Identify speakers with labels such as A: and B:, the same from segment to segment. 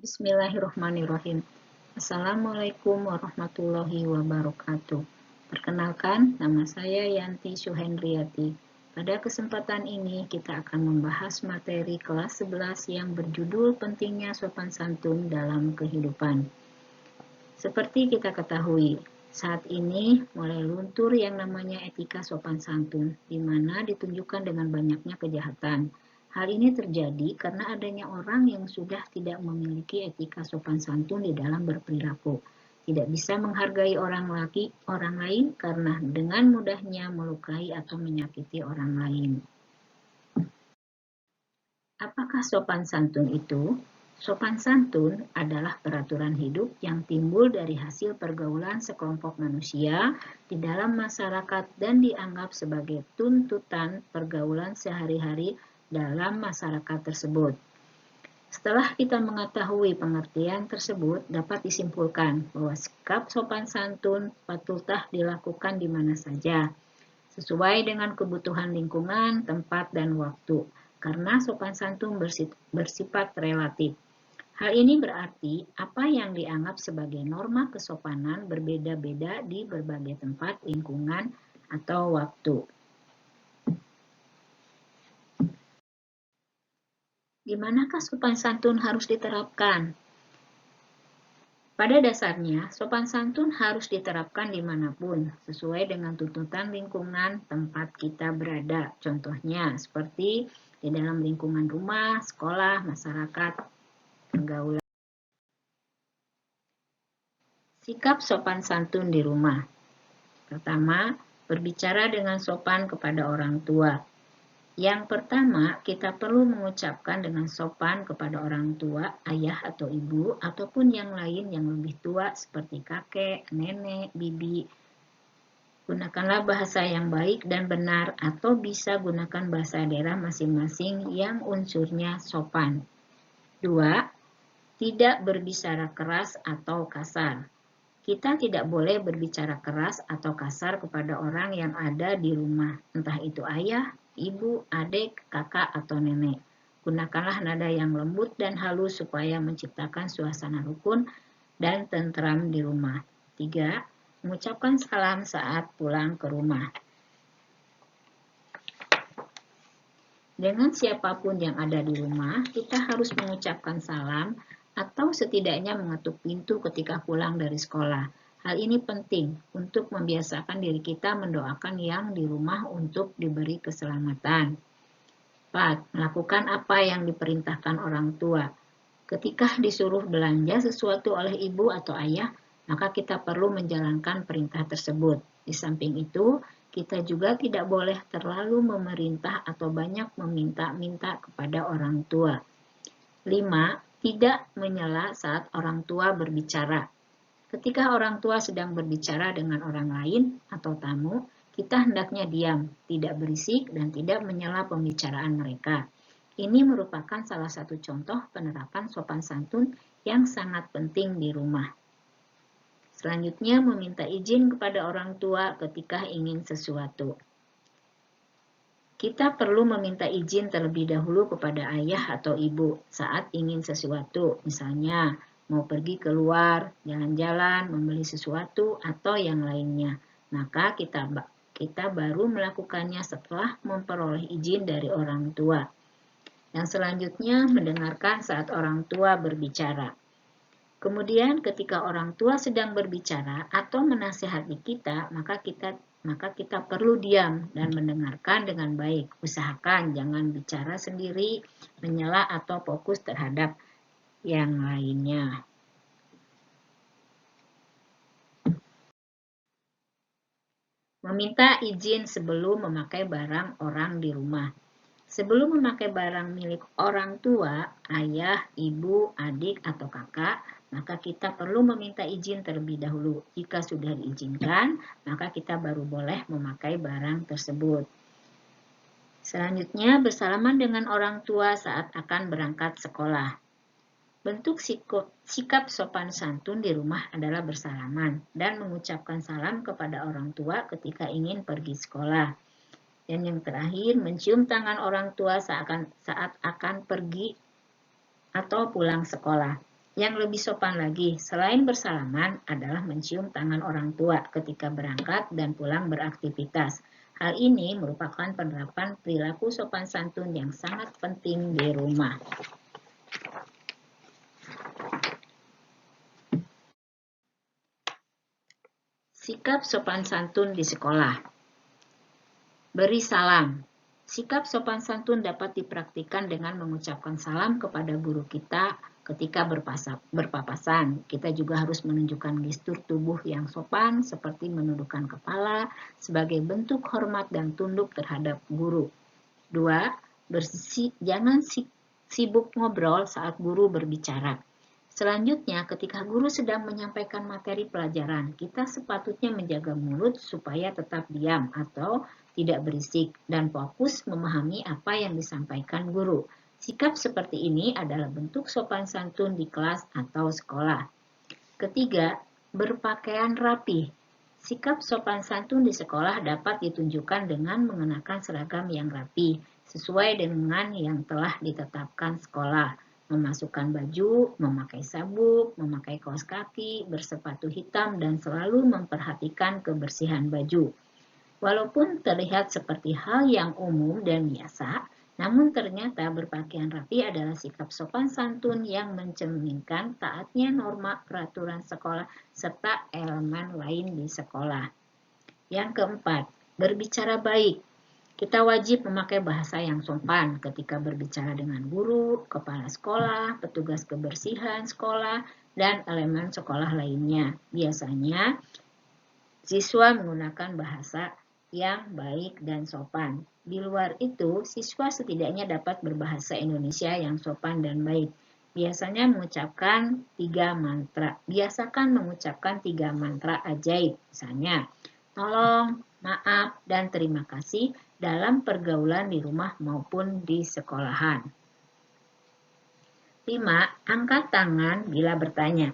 A: Bismillahirrahmanirrahim. Assalamualaikum warahmatullahi wabarakatuh. Perkenalkan, nama saya Yanti Suhendriati. Pada kesempatan ini kita akan membahas materi kelas 11 yang berjudul pentingnya sopan santun dalam kehidupan. Seperti kita ketahui, saat ini mulai luntur yang namanya etika sopan santun, di mana ditunjukkan dengan banyaknya kejahatan. Hal ini terjadi karena adanya orang yang sudah tidak memiliki etika sopan santun di dalam berperilaku. Tidak bisa menghargai orang lain karena dengan mudahnya melukai atau menyakiti orang lain. Apakah sopan santun itu? Sopan santun adalah peraturan hidup yang timbul dari hasil pergaulan sekelompok manusia di dalam masyarakat dan dianggap sebagai tuntutan pergaulan sehari-hari dalam masyarakat tersebut. Setelah kita mengetahui pengertian tersebut, dapat disimpulkan bahwa sikap sopan santun patutlah dilakukan di mana saja, sesuai dengan kebutuhan lingkungan, tempat, dan waktu, karena sopan santun bersifat relatif. Hal ini berarti apa yang dianggap sebagai norma kesopanan berbeda-beda di berbagai tempat, lingkungan, atau waktu. Di manakah sopan santun harus diterapkan? Pada dasarnya, sopan santun harus diterapkan dimanapun, sesuai dengan tuntutan lingkungan tempat kita berada. Contohnya, seperti di dalam lingkungan rumah, sekolah, masyarakat, pergaulan. Sikap sopan santun di rumah. Pertama, berbicara dengan sopan kepada orang tua. Yang pertama, kita perlu mengucapkan dengan sopan kepada orang tua, ayah atau ibu, ataupun yang lain yang lebih tua seperti kakek, nenek, bibi. Gunakanlah bahasa yang baik dan benar atau bisa gunakan bahasa daerah masing-masing yang unsurnya sopan. 2. Tidak berbicara keras atau kasar. Kita tidak boleh berbicara keras atau kasar kepada orang yang ada di rumah, entah itu ayah, ibu, adik, kakak, atau nenek. Gunakanlah nada yang lembut dan halus supaya menciptakan suasana rukun dan tentram di rumah. 3. Mengucapkan salam saat pulang ke rumah. Dengan siapapun yang ada di rumah, kita harus mengucapkan salam atau setidaknya mengetuk pintu ketika pulang dari sekolah. Hal ini penting untuk membiasakan diri kita mendoakan yang di rumah untuk diberi keselamatan. 4. Melakukan apa yang diperintahkan orang tua. Ketika disuruh belanja sesuatu oleh ibu atau ayah, maka kita perlu menjalankan perintah tersebut. Di samping itu, kita juga tidak boleh terlalu memerintah atau banyak meminta-minta kepada orang tua. 5. Tidak menyela saat orang tua berbicara. Ketika orang tua sedang berbicara dengan orang lain atau tamu, kita hendaknya diam, tidak berisik, dan tidak menyela pembicaraan mereka. Ini merupakan salah satu contoh penerapan sopan santun yang sangat penting di rumah. Selanjutnya, meminta izin kepada orang tua ketika ingin sesuatu. Kita perlu meminta izin terlebih dahulu kepada ayah atau ibu saat ingin sesuatu, misalnya mau pergi keluar, jalan-jalan, membeli sesuatu, atau yang lainnya. Maka kita baru melakukannya setelah memperoleh izin dari orang tua. Yang selanjutnya, mendengarkan saat orang tua berbicara. Kemudian ketika orang tua sedang berbicara atau menasihati kita, maka kita perlu diam dan mendengarkan dengan baik. Usahakan jangan bicara sendiri, menyela atau fokus terhadap yang lainnya. Meminta izin sebelum memakai barang orang di rumah. Sebelum memakai barang milik orang tua, ayah, ibu, adik, atau kakak, maka kita perlu meminta izin terlebih dahulu. Jika sudah diizinkan, maka kita baru boleh memakai barang tersebut. Selanjutnya, bersalaman dengan orang tua saat akan berangkat sekolah. Bentuk sikap sopan santun di rumah adalah bersalaman dan mengucapkan salam kepada orang tua ketika ingin pergi sekolah. Dan yang terakhir, mencium tangan orang tua saat akan pergi atau pulang sekolah. Yang lebih sopan lagi, selain bersalaman, adalah mencium tangan orang tua ketika berangkat dan pulang beraktivitas. Hal ini merupakan penerapan perilaku sopan santun yang sangat penting di rumah. Sikap sopan santun di sekolah. Beri salam. Sikap sopan santun dapat dipraktikkan dengan mengucapkan salam kepada guru kita ketika berpapasan. Kita juga harus menunjukkan gestur tubuh yang sopan seperti menundukkan kepala sebagai bentuk hormat dan tunduk terhadap guru. 2. Jangan sibuk ngobrol saat guru berbicara. Selanjutnya, ketika guru sedang menyampaikan materi pelajaran, kita sepatutnya menjaga mulut supaya tetap diam atau tidak berisik dan fokus memahami apa yang disampaikan guru. Sikap seperti ini adalah bentuk sopan santun di kelas atau sekolah. Ketiga, berpakaian rapi. Sikap sopan santun di sekolah dapat ditunjukkan dengan mengenakan seragam yang rapi, sesuai dengan yang telah ditetapkan sekolah. Memasukkan baju, memakai sabuk, memakai kaos kaki, bersepatu hitam, dan selalu memperhatikan kebersihan baju. Walaupun terlihat seperti hal yang umum dan biasa, namun ternyata berpakaian rapi adalah sikap sopan santun yang mencerminkan taatnya norma peraturan sekolah serta elemen lain di sekolah. Yang keempat, berbicara baik. Kita wajib memakai bahasa yang sopan ketika berbicara dengan guru, kepala sekolah, petugas kebersihan sekolah, dan elemen sekolah lainnya. Biasanya, siswa menggunakan bahasa yang baik dan sopan. Di luar itu, siswa setidaknya dapat berbahasa Indonesia yang sopan dan baik. Biasakan mengucapkan 3 mantra ajaib, misalnya tolong, maaf, dan terima kasih dalam pergaulan di rumah maupun di sekolahan. 5. Angkat tangan bila bertanya.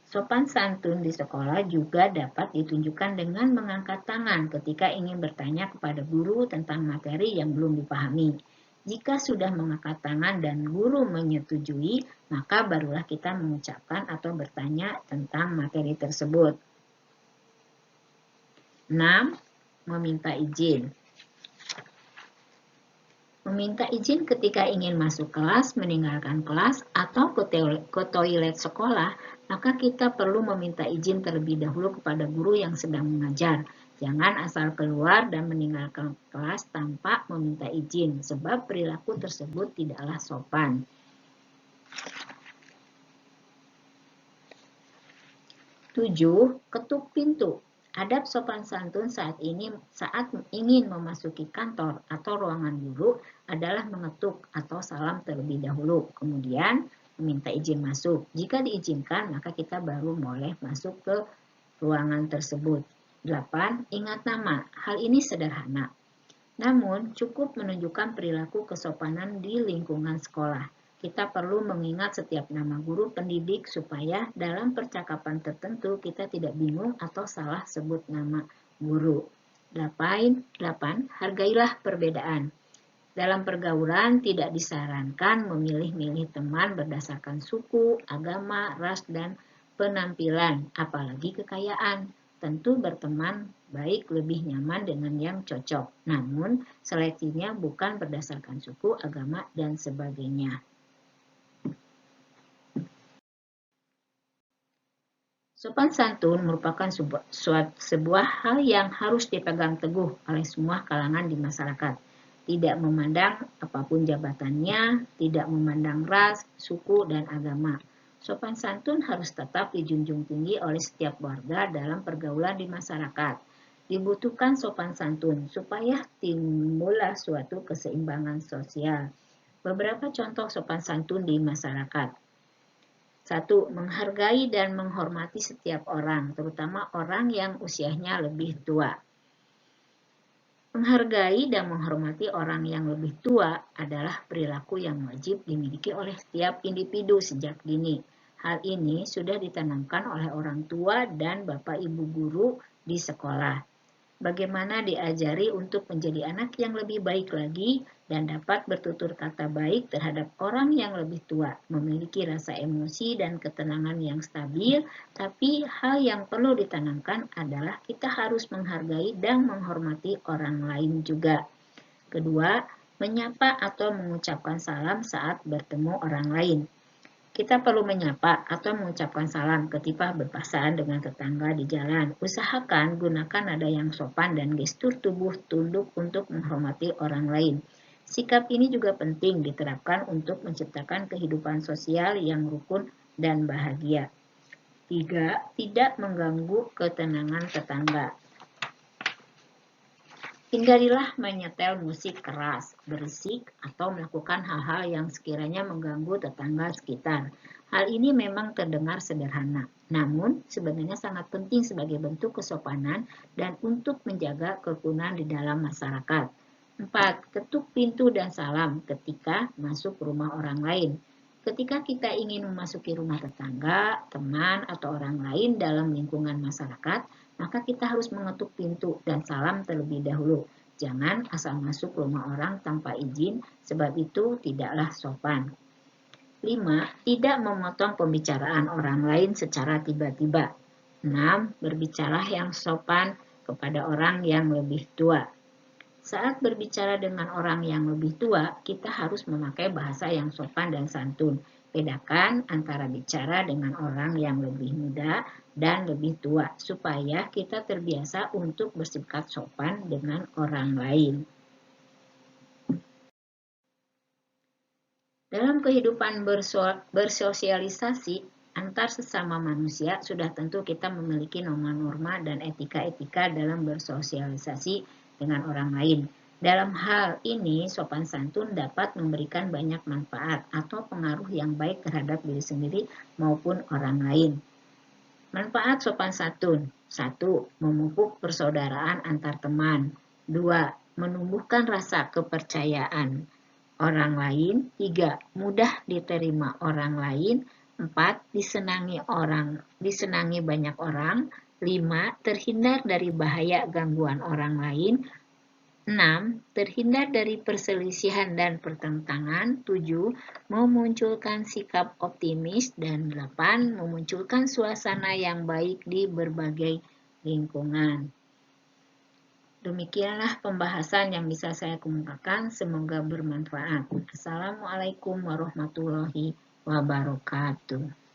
A: Sopan santun di sekolah juga dapat ditunjukkan dengan mengangkat tangan ketika ingin bertanya kepada guru tentang materi yang belum dipahami. Jika sudah mengangkat tangan dan guru menyetujui, maka barulah kita mengucapkan atau bertanya tentang materi tersebut. 6. Meminta izin. Meminta izin ketika ingin masuk kelas, meninggalkan kelas, atau ke toilet sekolah, maka kita perlu meminta izin terlebih dahulu kepada guru yang sedang mengajar. Jangan asal keluar dan meninggalkan kelas tanpa meminta izin, sebab perilaku tersebut tidaklah sopan. 7. Ketuk pintu. Adab sopan santun saat ingin memasuki kantor atau ruangan guru adalah mengetuk atau salam terlebih dahulu, kemudian meminta izin masuk. Jika diizinkan, maka kita baru boleh masuk ke ruangan tersebut. 8. Ingat nama. Hal ini sederhana, namun cukup menunjukkan perilaku kesopanan di lingkungan sekolah. Kita perlu mengingat setiap nama guru pendidik supaya dalam percakapan tertentu kita tidak bingung atau salah sebut nama guru. 8. Hargailah perbedaan. Dalam pergaulan tidak disarankan memilih-milih teman berdasarkan suku, agama, ras, dan penampilan, apalagi kekayaan. Tentu berteman baik lebih nyaman dengan yang cocok, namun seleksinya bukan berdasarkan suku, agama, dan sebagainya. Sopan santun merupakan sebuah hal yang harus dipegang teguh oleh semua kalangan di masyarakat. Tidak memandang apapun jabatannya, tidak memandang ras, suku, dan agama. Sopan santun harus tetap dijunjung tinggi oleh setiap warga dalam pergaulan di masyarakat. Dibutuhkan sopan santun supaya timbullah suatu keseimbangan sosial. Beberapa contoh sopan santun di masyarakat. 1. Menghargai dan menghormati setiap orang, terutama orang yang usianya lebih tua. Menghargai dan menghormati orang yang lebih tua adalah perilaku yang wajib dimiliki oleh setiap individu sejak dini. Hal ini sudah ditanamkan oleh orang tua dan bapak ibu guru di sekolah. Bagaimana diajari untuk menjadi anak yang lebih baik lagi dan dapat bertutur kata baik terhadap orang yang lebih tua, memiliki rasa emosi dan ketenangan yang stabil, tapi hal yang perlu ditanamkan adalah kita harus menghargai dan menghormati orang lain juga. Kedua, menyapa atau mengucapkan salam saat bertemu orang lain. Kita perlu menyapa atau mengucapkan salam ketika berpasangan dengan tetangga di jalan. Usahakan gunakan nada yang sopan dan gestur tubuh tunduk untuk menghormati orang lain. Sikap ini juga penting diterapkan untuk menciptakan kehidupan sosial yang rukun dan bahagia. 3. Tidak mengganggu ketenangan tetangga. Hindarilah menyetel musik keras, berisik, atau melakukan hal-hal yang sekiranya mengganggu tetangga sekitar. Hal ini memang terdengar sederhana, namun sebenarnya sangat penting sebagai bentuk kesopanan dan untuk menjaga kerukunan di dalam masyarakat. 4. Ketuk pintu dan salam ketika masuk rumah orang lain. Ketika kita ingin memasuki rumah tetangga, teman, atau orang lain dalam lingkungan masyarakat, maka kita harus mengetuk pintu dan salam terlebih dahulu. Jangan asal masuk rumah orang tanpa izin, sebab itu tidaklah sopan. 5. Tidak memotong pembicaraan orang lain secara tiba-tiba. 6. Berbicara yang sopan kepada orang yang lebih tua. Saat berbicara dengan orang yang lebih tua, kita harus memakai bahasa yang sopan dan santun. Bedakan antara bicara dengan orang yang lebih muda dan lebih tua, supaya kita terbiasa untuk bersikap sopan dengan orang lain. Dalam kehidupan bersosialisasi antar sesama manusia, sudah tentu kita memiliki norma-norma dan etika-etika dalam bersosialisasi dengan orang lain. Dalam hal ini, sopan santun dapat memberikan banyak manfaat atau pengaruh yang baik terhadap diri sendiri maupun orang lain. Manfaat sopan santun. 1. Memupuk persaudaraan antar teman. 2. Menumbuhkan rasa kepercayaan orang lain. 3. Mudah diterima orang lain. 4. Disenangi banyak orang. 5. Terhindar dari bahaya gangguan orang lain. 6. Terhindar dari perselisihan dan pertentangan. 7. Memunculkan sikap optimis. Dan 8. Memunculkan suasana yang baik di berbagai lingkungan. Demikianlah pembahasan yang bisa saya kemukakan, semoga bermanfaat. Assalamualaikum warahmatullahi wabarakatuh.